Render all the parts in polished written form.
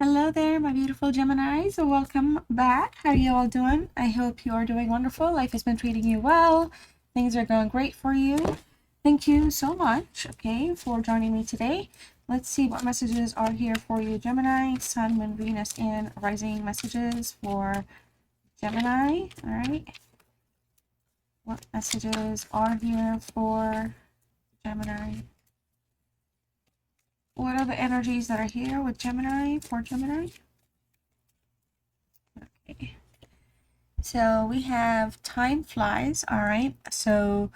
Hello there, my beautiful Geminis. Welcome back. How are you all doing? I hope you are doing wonderful. Life has been treating you well. Things are going great for you. Thank you so much, okay, for joining me today. Let's see what messages are here for you, Gemini. Sun, Moon, Venus, and Rising messages for Gemini. All right. What messages are here for Gemini? What are the energies that are here with Gemini for Gemini? Okay. So we have time flies. All right. So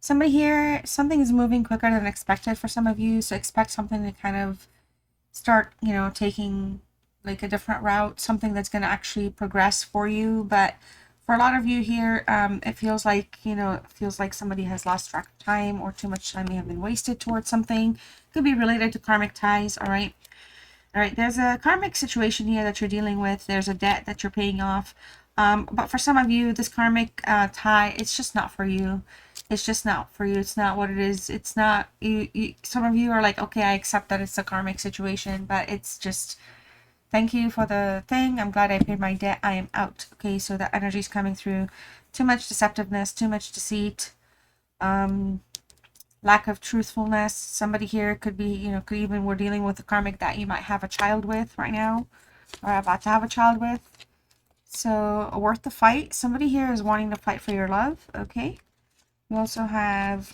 somebody here, something is moving quicker than expected for some of you. So expect something to kind of start, taking like a different route, something that's going to actually progress for you. But for a lot of you here, it feels like, somebody has lost track of time, or too much time may have been wasted towards something. Could be related to karmic ties. All right. All right, there's a karmic situation here that you're dealing with. There's a debt that you're paying off. But for some of you, this karmic tie, it's just not for you. It's just not for you. It's not what it is. It's not, some of you are like, okay, I accept that it's a karmic situation, but it's just, thank you for the thing. I'm glad I paid my debt. I am out. Okay, so that energy is coming through. Too much deceptiveness, too much deceit. Lack of truthfulness. Somebody here could be, could even, we're dealing with a karmic that you might have a child with right now, or about to have a child with. So worth the fight. Somebody here is wanting to fight for your love. Okay. We also have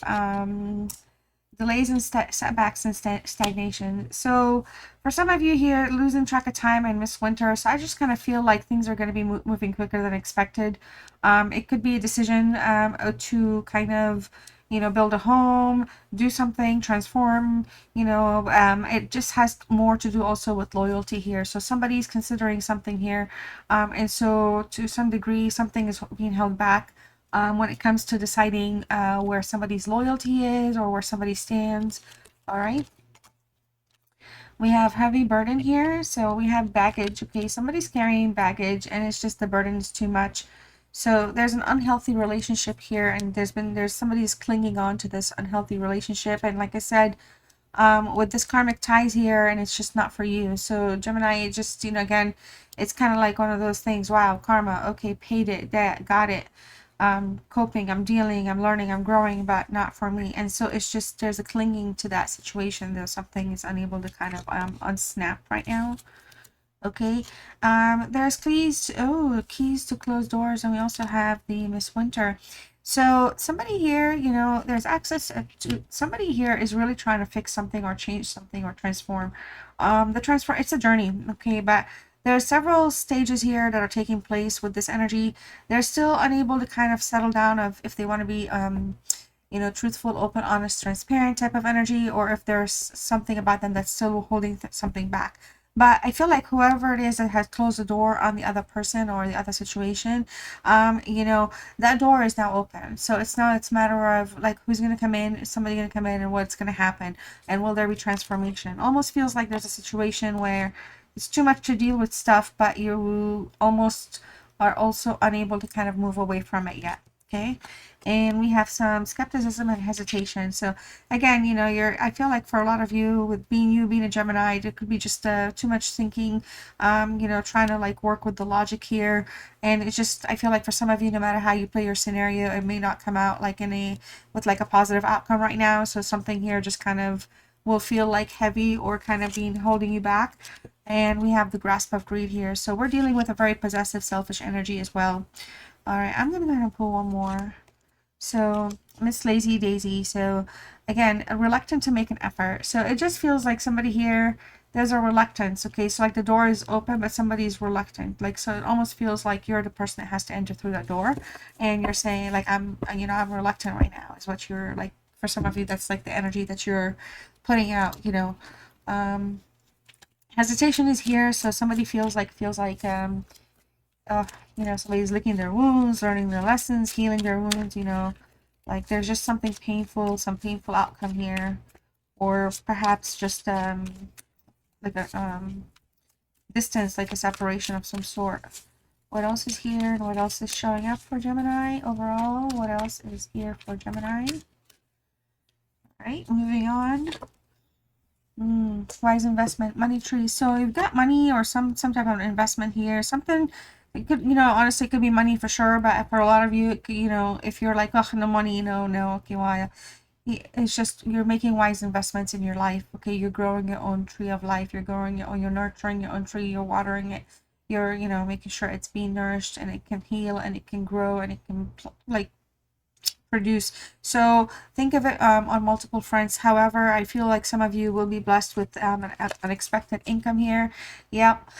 delays and setbacks and stagnation. So for some of you here, losing track of time and miss winter. So I just kind of feel like things are going to be moving quicker than expected. It could be a decision to kind of, build a home, do something, transform, it just has more to do also with loyalty here. So somebody's considering something here. And so to some degree, something is being held back when it comes to deciding where somebody's loyalty is or where somebody stands. All right. We have heavy burden here. So we have baggage. Okay, somebody's carrying baggage and it's just the burden is too much. So there's an unhealthy relationship here, and there's somebody's clinging on to this unhealthy relationship. And like I said, with this karmic ties here, and it's just not for you. So Gemini, it just, again, it's kind of like one of those things. Wow, karma. Okay, paid it, that, got it. Coping, I'm dealing, I'm learning, I'm growing, but not for me. And so it's just, there's a clinging to that situation. There's something is unable to kind of unsnap right now. Okay. There's keys to close doors, and we also have the Miss Winter. So somebody here, there's access to somebody here is really trying to fix something or change something or transform. It's a journey, okay, but there are several stages here that are taking place with this energy. They're still unable to kind of settle down of if they want to be truthful, open, honest, transparent type of energy, or if there's something about them that's still holding something back. But I feel like whoever it is that has closed the door on the other person or the other situation, that door is now open. So it's a matter of like who's going to come in, is somebody going to come in, and what's going to happen, and will there be transformation? Almost feels like there's a situation where it's too much to deal with stuff, but you almost are also unable to kind of move away from it yet. Okay. And we have some skepticism and hesitation. So again, I feel like for a lot of you, with being a Gemini, it could be just too much thinking, trying to like work with the logic here. And it's just, I feel like for some of you, no matter how you play your scenario, it may not come out like with like a positive outcome right now. So something here just kind of will feel like heavy or kind of being holding you back. And we have the grasp of greed here. So we're dealing with a very possessive, selfish energy as well. All right, I'm going to go ahead and pull one more. So Miss Lazy Daisy. So again, reluctant to make an effort. So it just feels like somebody here, there's a reluctance. Okay, so like the door is open, but somebody's reluctant. Like, so it almost feels like you're the person that has to enter through that door, and you're saying like, I'm reluctant right now. Is what you're like. For some of you, that's like the energy that you're putting out. Hesitation is here. So somebody feels like somebody's licking their wounds, learning their lessons, healing their wounds, like there's just something painful, some painful outcome here, or perhaps just like a distance, like a separation of some sort. What else is here, and what else is showing up for Gemini overall? What else is here for Gemini? All right, moving on. Wise investment, money tree. So you've got money or some type of investment here. Something it could, honestly, it could be money for sure. But for a lot of you, it could, if you're like, oh, no money, no, okay, why? It's just you're making wise investments in your life. Okay, you're growing your own tree of life. You're growing your own. You're nurturing your own tree. You're watering it. You're, making sure it's being nourished and it can heal and it can grow and it can like produce. So think of it on multiple fronts. However, I feel like some of you will be blessed with an unexpected income here. Yep.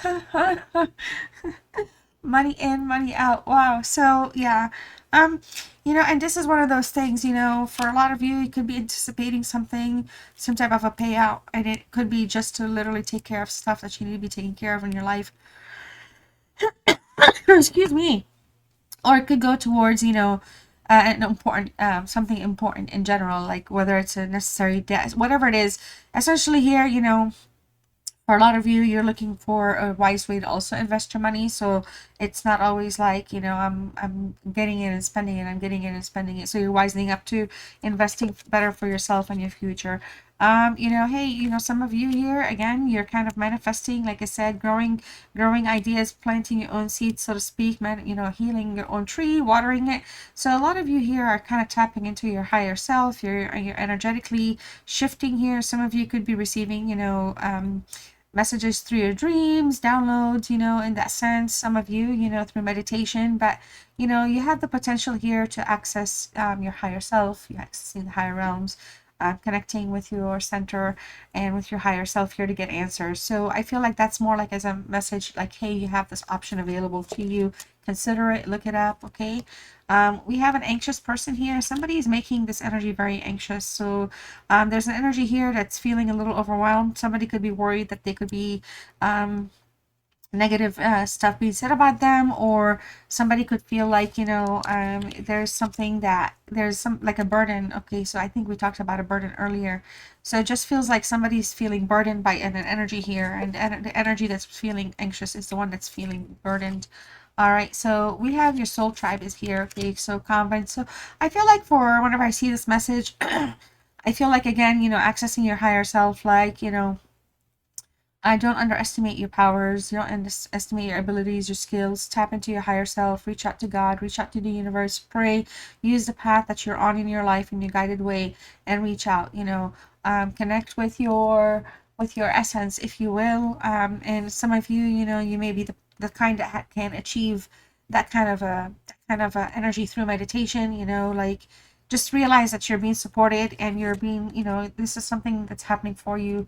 Money in, money out. Wow. So yeah. Um, and this is one of those things, for a lot of you, you could be anticipating something, some type of a payout, and it could be just to literally take care of stuff that you need to be taking care of in your life. Excuse me. Or it could go towards, an important, something important in general, like whether it's a necessary debt, whatever it is. Essentially here, for a lot of you, you're looking for a wise way to also invest your money. So it's not always like, I'm getting it and spending it, I'm getting it and spending it. So you're wisening up to investing better for yourself and your future. Hey, some of you here, again, you're kind of manifesting, like I said, growing ideas, planting your own seeds, so to speak, healing your own tree, watering it. So a lot of you here are kind of tapping into your higher self. You're energetically shifting here. Some of you could be receiving, messages through your dreams, downloads, in that sense. Some of you, through meditation, but, you have the potential here to access your higher self, you accessing the higher realms, connecting with your center and with your higher self here to get answers. So I feel like that's more like as a message, like, hey, you have this option available to you. Consider it, look it up, okay? We have an anxious person here. Somebody is making this energy very anxious. So there's an energy here that's feeling a little overwhelmed. Somebody could be worried that they could be negative stuff being said about them, or somebody could feel like, there's something that there's some like a burden. Okay, so I think we talked about a burden earlier. So it just feels like somebody's feeling burdened by an energy here, and the energy that's feeling anxious is the one that's feeling burdened. All right, so we have your soul tribe is here. Okay, so convent. So I feel like for whenever I see this message, I feel like, again, accessing your higher self, like, I don't underestimate your powers. You don't underestimate your abilities, your skills. Tap into your higher self. Reach out to God. Reach out to the universe. Pray. Use the path that you're on in your life in your guided way, and reach out. Connect with your essence, if you will. And some of you, you may be the kind that can achieve that kind of a energy through meditation. Like, just realize that you're being supported and you're being, this is something that's happening for you,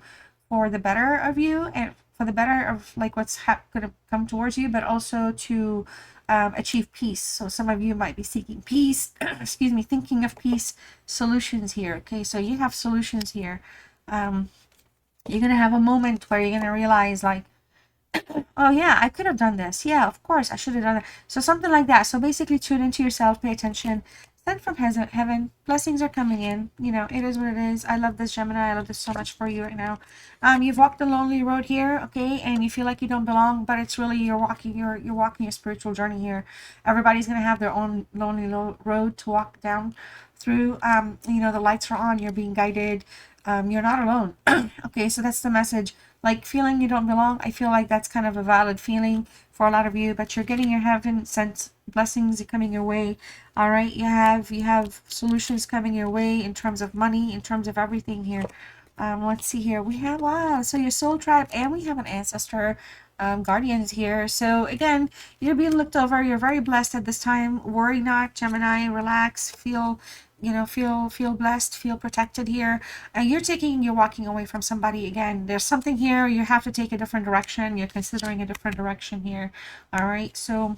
for the better of you and for the better of like what's going to come towards you, but also to achieve peace. So some of you might be seeking peace, excuse me, thinking of peace solutions here. Okay, so you have solutions here. You're going to have a moment where you're going to realize, like, oh yeah, I could have done this. Yeah, of course, I should have done that. So something like that. So basically, tune into yourself, pay attention. Send from heaven. Blessings are coming in. It is what it is. I love this, Gemini. I love this so much for you right now. You've walked a lonely road here, okay, and you feel like you don't belong, but it's really you're walking your spiritual journey here. Everybody's gonna have their own lonely road to walk down through. The lights are on. You're being guided. You're not alone. Okay, so that's the message. Like, feeling you don't belong, I feel like that's kind of a valid feeling for a lot of you, but you're getting your heaven sent blessings coming your way. All right, you have solutions coming your way in terms of money, in terms of everything here. Let's see here. We have, wow, so your soul tribe, and we have an ancestor guardians here. So again, you're being looked over. You're very blessed at this time. Worry not, Gemini. Relax. Feel blessed, feel protected here. And you're walking away from somebody. Again, there's something here, you have to take a different direction. You're considering a different direction here. All right, so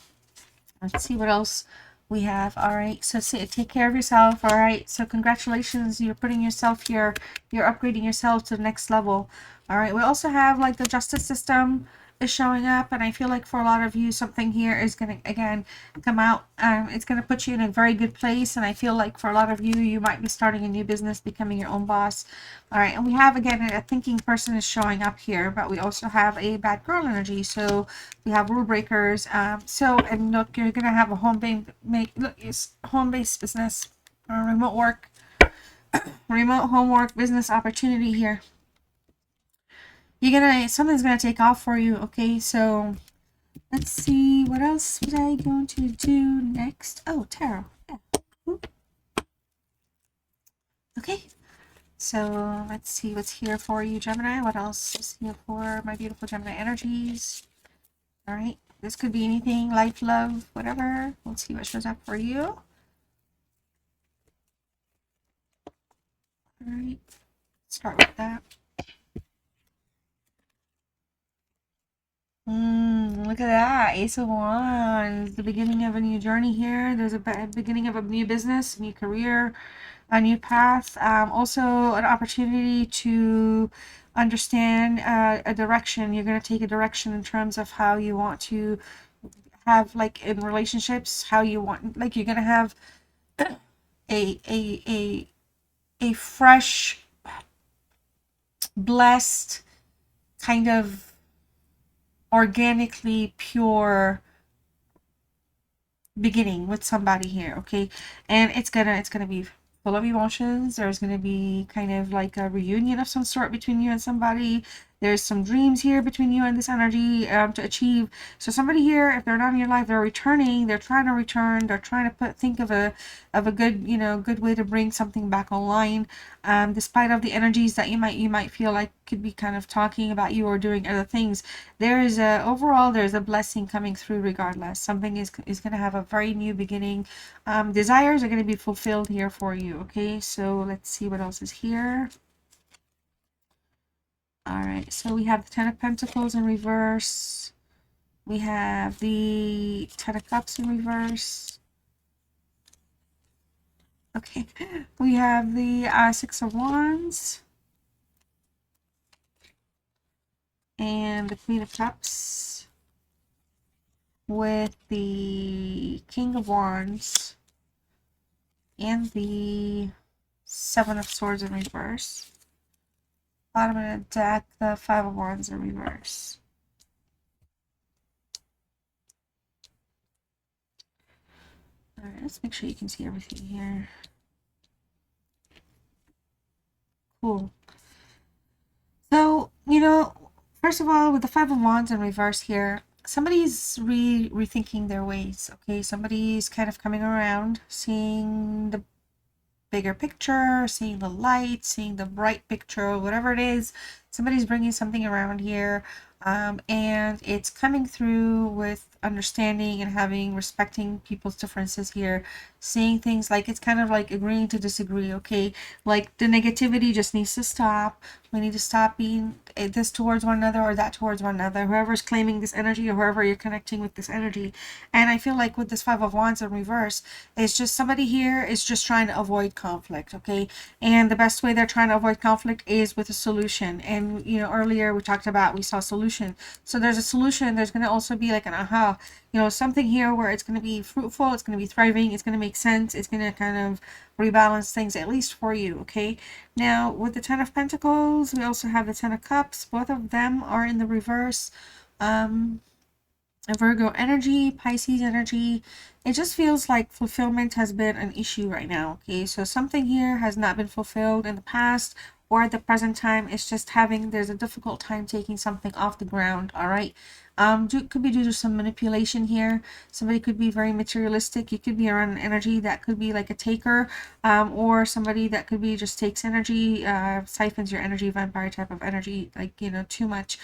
let's see what else we have. All right, so take care of yourself. All right, so congratulations, you're putting yourself here, you're upgrading yourself to the next level. All right, we also have like the justice system is showing up, and I feel like for a lot of you, something here is going to again come out. It's going to put you in a very good place, and I feel like for a lot of you, you might be starting a new business, becoming your own boss. All right, and we have again a thinking person is showing up here, but we also have a bad girl energy. So we have rule breakers. And look, you're gonna have a home-based business or remote homework business opportunity here. something's gonna take off for you. Okay, so let's see, what else was I going to do next? Oh, tarot. Yeah. Okay, so let's see what's here for you, Gemini. What else is here for my beautiful Gemini energies? All right, this could be anything, life, love, whatever. Let's see what shows up for you. All right, start with that. Look at that, Ace of Wands. The beginning of a new journey here. There's a beginning of a new business, new career, a new path. Also, an opportunity to understand a direction. You're going to take a direction in terms of how you want to have, like, in relationships, how you want, like, you're going to have a a a a fresh, blessed, kind of organically pure beginning with somebody here, okay? And it's gonna be full of emotions. There's gonna be kind of like a reunion of some sort between you and somebody. There's some dreams here between you and this energy to achieve. So somebody here, if they're not in your life, they're returning. They're trying to return. They're trying to think of a good, good way to bring something back online. Despite of the energies that you might feel like could be kind of talking about you or doing other things, there's a blessing coming through regardless. Something is going to have a very new beginning. Desires are going to be fulfilled here for you. Okay, so let's see what else is here. All right, so we have the Ten of Pentacles in reverse. We have the Ten of Cups in reverse. Okay, we have the Six of Wands and the Queen of Cups with the King of Wands and the Seven of Swords in reverse. Bottom of the deck, the Five of Wands in reverse. Alright, let's make sure you can see everything here. Cool. So, first of all, with the Five of Wands in reverse here, somebody's rethinking their ways, okay? Somebody's kind of coming around, seeing the bigger picture, seeing the light, seeing the bright picture, whatever it is. Somebody's bringing something around here, and it's coming through with understanding and respecting people's differences here, seeing things like it's kind of like agreeing to disagree, okay? Like the negativity just needs to stop. We need to stop being this towards one another or that towards one another, whoever's claiming this energy or whoever you're connecting with this energy. And I feel like with this Five of Wands in reverse, it's just somebody here is just trying to avoid conflict, okay? And the best way they're trying to avoid conflict is with a solution. And earlier we saw solution. So there's a solution. There's going to also be like an aha, something here where it's going to be fruitful, it's going to be thriving, it's going to make sense, it's going to kind of rebalance things, at least for you, okay? Now, with the Ten of Pentacles, we also have the Ten of Cups. Both of them are in the reverse. Virgo energy, Pisces energy. It just feels like fulfillment has been an issue right now, okay? So something here has not been fulfilled in the past or at the present time. It's just there's a difficult time taking something off the ground, all right? Could be due to some manipulation here. Somebody could be very materialistic. You could be around an energy that could be like a taker, or somebody that could be just takes energy, siphons your energy, vampire type of energy, like, too much.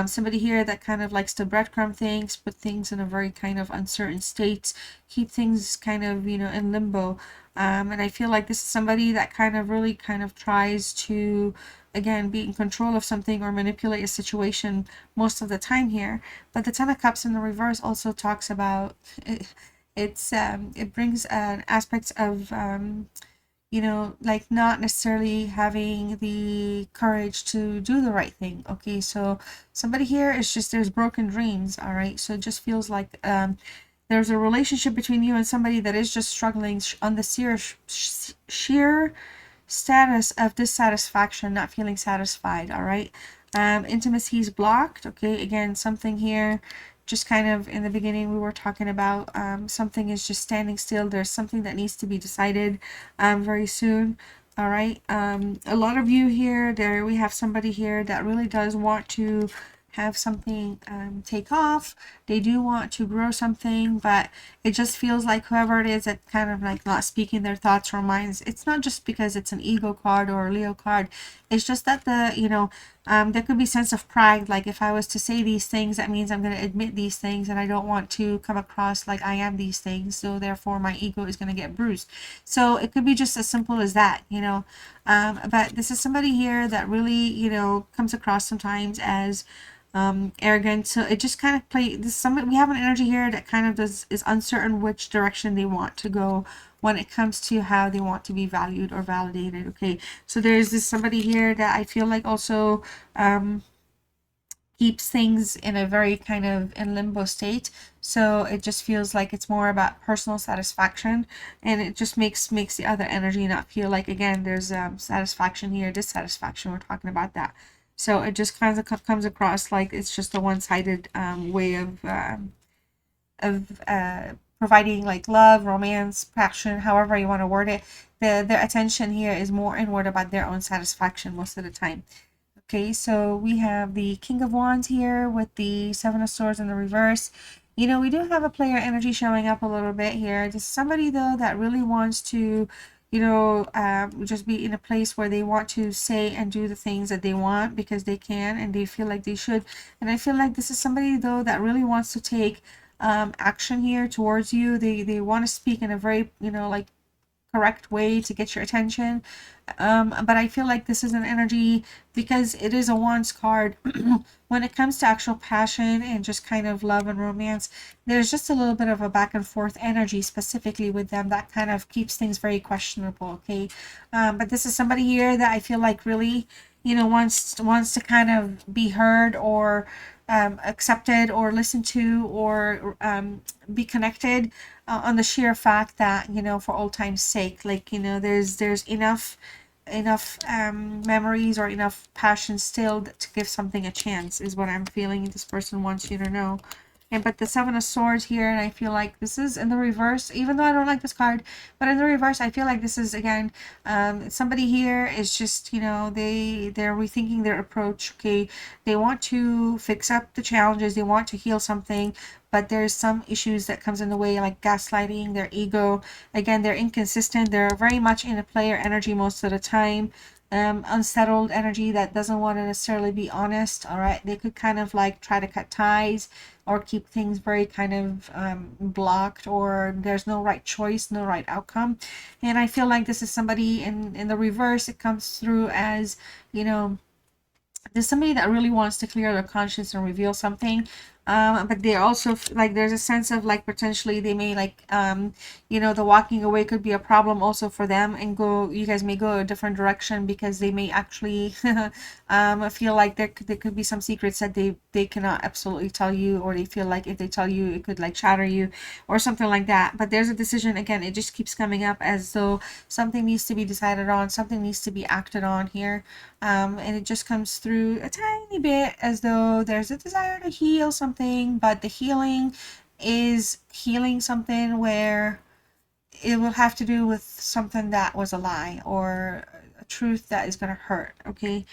Somebody here that kind of likes to breadcrumb things, put things in a very kind of uncertain state, keep things kind of, in limbo. And I feel like this is somebody that really tries to, again, be in control of something or manipulate a situation most of the time here. But the Ten of Cups in the reverse also talks about it brings aspects of like not necessarily having the courage to do the right thing, okay? So somebody here is just, there's broken dreams, all right? So it just feels like there's a relationship between you and somebody that is just struggling on the sheer status of dissatisfaction, not feeling satisfied, all right? Intimacy is blocked, okay? Again, something here, just kind of in the beginning we were talking about, something is just standing still. There's something that needs to be decided very soon. All right. A lot of you here, there we have somebody here that really does want to have something take off. They do want to grow something, but it just feels like whoever it is that kind of like not speaking their thoughts or minds. It's not just because it's an ego card or a Leo card. It's just that there could be sense of pride. Like if I was to say these things, that means I'm going to admit these things, and I don't want to come across like I am these things. So therefore, my ego is going to get bruised. So it could be just as simple as that. But this is somebody here that really, comes across sometimes as arrogant. So it just kind of we have an energy here that kind of is uncertain which direction they want to go when it comes to how they want to be valued or validated. Okay, so there's this somebody here that I feel like also keeps things in a very kind of in limbo state. So it just feels like it's more about personal satisfaction, and it just makes the other energy not feel like, again, there's satisfaction here, dissatisfaction. We're talking about that. So it just kind of comes across like it's just a one-sided way of providing like love, romance, passion, however you want to word it. Their attention here is more inward about their own satisfaction most of the time. Okay, so we have the King of Wands here with the Seven of Swords in the reverse. We do have a player energy showing up a little bit here. Just somebody, though, that really wants to, just be in a place where they want to say and do the things that they want because they can and they feel like they should. And I feel like this is somebody, though, that really wants to take action here towards you. They want to speak in a very, like, correct way to get your attention. But I feel like this is an energy, because it is a Wands card. When it comes to actual passion and just kind of love and romance, there's just a little bit of a back and forth energy specifically with them that kind of keeps things very questionable. Okay, but this is somebody here that I feel like really, wants to kind of be heard or accepted or listened to or be connected on the sheer fact that, for old time's sake, like, there's enough memories or enough passion still to give something a chance, is what I'm feeling this person wants you to know. And but the Seven of Swords here, and I feel like this is in the reverse, even though I don't like this card, but in the reverse, I feel like this is, again, somebody here is just, they're rethinking their approach. Okay, they want to fix up the challenges, they want to heal something, but there's some issues that comes in the way, like gaslighting, their ego. Again, they're inconsistent, they're very much in a player energy most of the time. Unsettled energy that doesn't want to necessarily be honest. All right, they could kind of like try to cut ties or keep things very kind of blocked, or there's no right choice, no right outcome. And I feel like this is somebody in the reverse. It comes through as, there's somebody that really wants to clear their conscience and reveal something. But they also like, there's a sense of like potentially they may like the walking away could be a problem also for them, and you guys may go a different direction because they may actually feel like there could be some secrets that they cannot absolutely tell you, or they feel like if they tell you it could like shatter you or something like that. But there's a decision, again, it just keeps coming up as though something needs to be decided on, something needs to be acted on here. And it just comes through a tiny bit as though there's a desire to heal something, but the healing is healing something where it will have to do with something that was a lie or a truth that is going to hurt. Okay,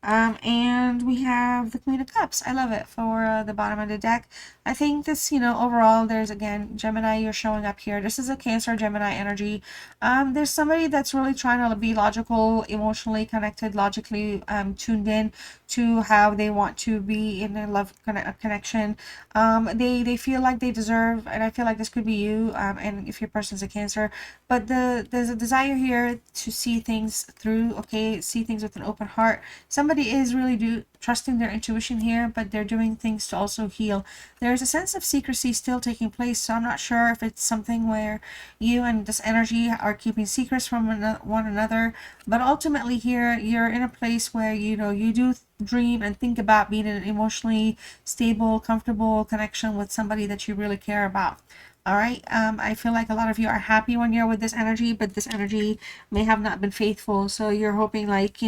and we have the Queen of Cups. I love it for the bottom of the deck. I think this, overall, there's, again, Gemini, you're showing up here. This is a Cancer Gemini energy. There's somebody that's really trying to be logical, emotionally connected, logically tuned in to how they want to be in a love connection. They feel like they deserve, and I feel like this could be you, and if your person's a Cancer, but there's a desire here to see things through. Okay, see things with an open heart. Somebody is really trusting their intuition here, but they're doing things to also heal. There's a sense of secrecy still taking place, so I'm not sure if it's something where you and this energy are keeping secrets from one another, but ultimately here you're in a place where you do dream and think about being in an emotionally stable, comfortable connection with somebody that you really care about. All right, I feel like a lot of you are happy when you're with this energy, but this energy may have not been faithful, so you're hoping, like,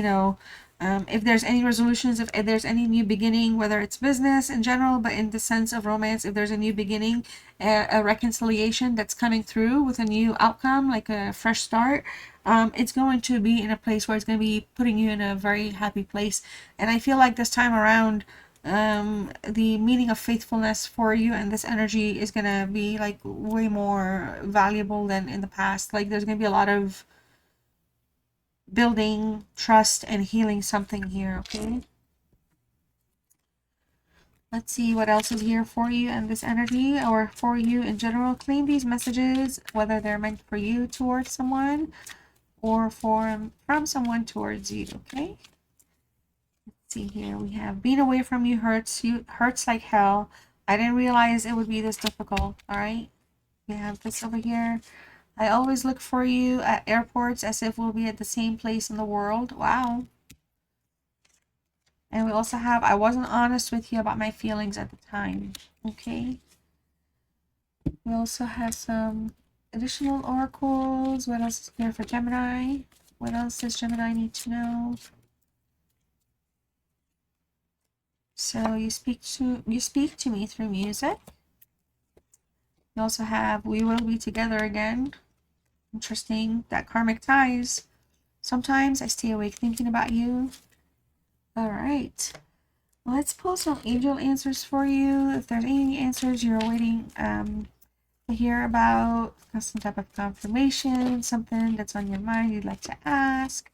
If there's any resolutions, if there's any new beginning, whether it's business in general, but in the sense of romance, if there's a new beginning, a reconciliation that's coming through with a new outcome, like a fresh start, it's going to be in a place where it's going to be putting you in a very happy place. And I feel like this time around, the meaning of faithfulness for you and this energy is going to be like way more valuable than in the past. Like there's going to be a lot of building trust and healing something here. Okay, let's see what else is here for you and this energy, or for you in general. Claim these messages, whether they're meant for you towards someone or from someone towards you. Okay, let's see here. We have, being away from you hurts like hell. I didn't realize it would be this difficult. All right, we have this over here. I always look for you at airports as if we'll be at the same place in the world. Wow. And we also have, I wasn't honest with you about my feelings at the time. Okay. We also have some additional oracles. What else is here for Gemini? What else does Gemini need to know? So you speak to me through music. We also have, we will be together again. Interesting. That karmic ties. Sometimes I stay awake thinking about you. All right. Let's pull some angel answers for you. If there's any answers you're waiting to hear about, some type of confirmation, something that's on your mind you'd like to ask,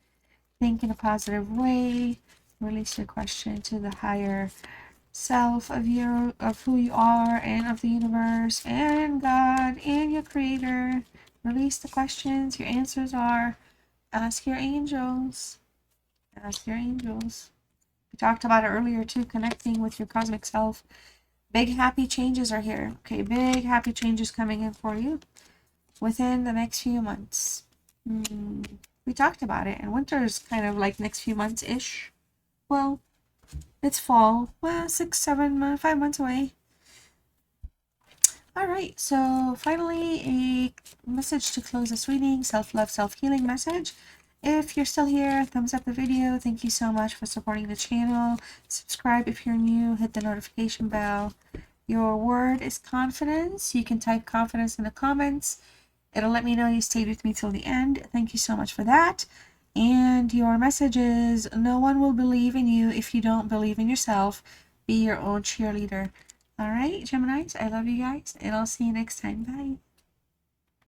think in a positive way, release your question to the higher self of who you are and of the universe and God and your creator. Release the questions. Your answers are, ask your angels. Ask your angels. We talked about it earlier too, connecting with your cosmic self. Big happy changes are here. Okay, big happy changes coming in for you within the next few months. We talked about it, and winter is kind of like next few months-ish. Well, it's fall. Well, 6, 7, 5 months away. All right, so finally a message to close this reading, self-love, self-healing message. If you're still here, thumbs up the video. Thank you so much for supporting the channel. Subscribe if you're new. Hit the notification bell. Your word is confidence. You can type confidence in the comments. It'll let me know you stayed with me till the end. Thank you so much for that. And your message is, no one will believe in you if you don't believe in yourself. Be your own cheerleader. All right, Geminis, I love you guys, and I'll see you next time. Bye.